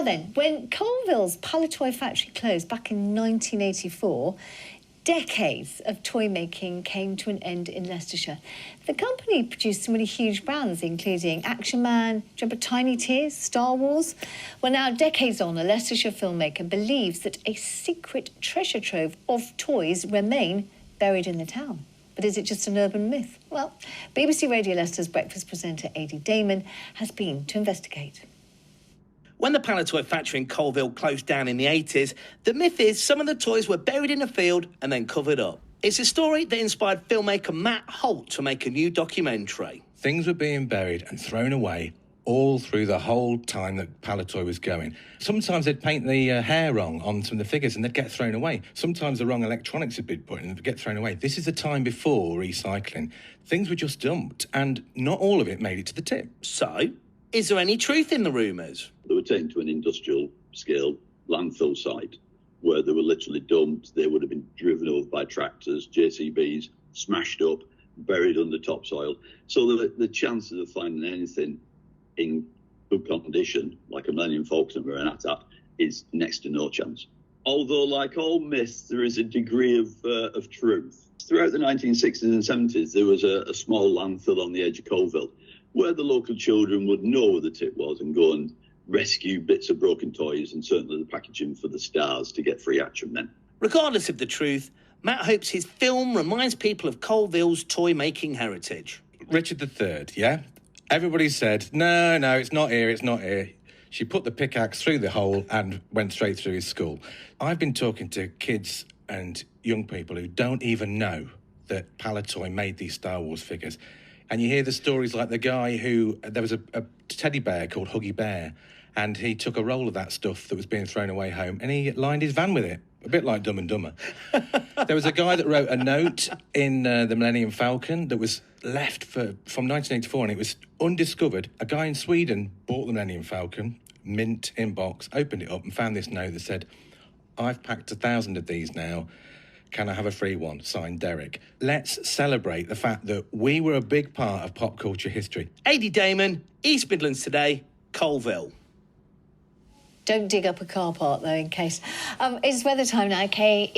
then, when Colville's Palatoy factory closed back in 1984, decades of toy making came to an end in Leicestershire. The company produced some really huge brands, including Action Man, do you remember Tiny Tears, Star Wars? Well, now, decades on, a Leicestershire filmmaker believes that a secret treasure trove of toys remain buried in the town. But is it just an urban myth? Well, BBC Radio Leicester's breakfast presenter Adi Damon has been to investigate. When the Palatoy factory in Colville closed down in the 80s, the myth is some of the toys were buried in a field and then covered up. It's a story that inspired filmmaker Matt Holt to make a new documentary. Things were being buried and thrown away all through the whole time that Palatoy was going. Sometimes they'd paint the hair wrong on some of the figures and they'd get thrown away. Sometimes the wrong electronics had been put in and they'd get thrown away. This is the time before recycling. Things were just dumped and not all of it made it to the tip. So, is there any truth in the rumours? They were taken to an industrial scale landfill site where they were literally dumped. They would have been driven over by tractors, JCBs, smashed up, buried under topsoil. So the chances of finding anything in good condition, like a Millennium Falcon or an AT-AT, is next to no chance. Although, like all myths, there is a degree of truth. Throughout the 1960s and 70s, there was a small landfill on the edge of Colville where the local children would know where the tip was and go and rescue bits of broken toys and certainly the packaging for the stars to get free Action Men. Regardless of the truth, Matt hopes his film reminds people of Colville's toy-making heritage. Richard III, yeah? Everybody said, no, it's not here, it's not here. She put the pickaxe through the hole and went straight through his skull. I've been talking to kids and young people who don't even know that Palatoy made these Star Wars figures. And you hear the stories like the guy who, there was a teddy bear called Huggy Bear, and he took a roll of that stuff that was being thrown away home and he lined his van with it, a bit like Dumb and Dumber. There was a guy that wrote a note in the Millennium Falcon that was left from 1984 and it was undiscovered. A guy in Sweden bought the Millennium Falcon, mint in box, opened it up and found this note that said, I've packed 1,000 of these now. Can I have a free one? Signed, Derek. Let's celebrate the fact that we were a big part of pop culture history. Adi Damon, East Midlands Today, Colville. Don't dig up a car park, though, in case. It's weather time now, okay?